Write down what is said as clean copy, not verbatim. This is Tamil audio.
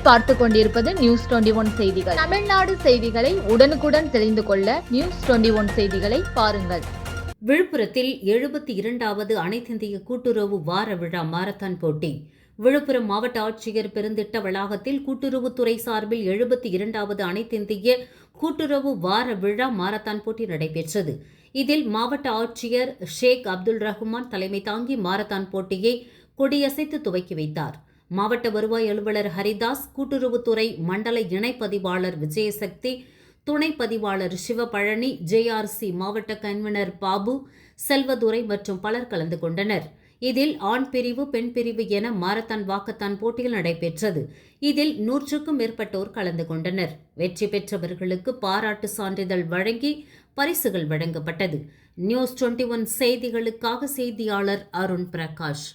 நீங்கள் பார்த்துக் கொண்டிருப்பது நியூஸ் 21 செய்திகள். தமிழ்நாடு செய்திகளை உடனுக்குடன் தெரிந்து கொள்ள நியூஸ் 21 செய்திகளை பாருங்கள். விழுப்புரத்தில் 72வது அனைத்திந்திய கூட்டுறவு வார விழா மாரத்தான் போட்டி. விழுப்புரம் மாவட்ட ஆட்சியர் பெருந்திட்ட வளாகத்தில் கூட்டுறவுத்துறை சார்பில் 72வது அனைத்திந்திய கூட்டுறவு வார விழா மாரத்தான் போட்டி நடைபெற்றது. இதில் மாவட்ட ஆட்சியர் ஷேக் அப்துல் ரஹ்மான் தலைமை தாங்கி மாரத்தான் போட்டியை கொடியசைத்து துவக்கி வைத்தார். மாவட்ட வருவாய் அலுவலர் ஹரிதாஸ், கூட்டுறவுத்துறை மண்டல இணைப்பதிவாளர் விஜயசக்தி, துணை பதிவாளர் சிவபழனி, JRC மாவட்ட கன்வீனர் பாபு, செல்வதுரை மற்றும் பலர் கலந்து கொண்டனர். இதில் ஆண் பிரிவு, பெண் பிரிவு என மாரத்தான் வாக்கத்தான் போட்டிகள் நடைபெற்றது. இதில் 100க்கும் மேற்பட்டோர் கலந்து கொண்டனர். வெற்றி பெற்றவர்களுக்கு பாராட்டு சான்றிதழ் வழங்கி பரிசுகள் வழங்கப்பட்டது. நியூஸ் 21 செய்திகளுக்காக செய்தியாளர் அருண் பிரகாஷ்.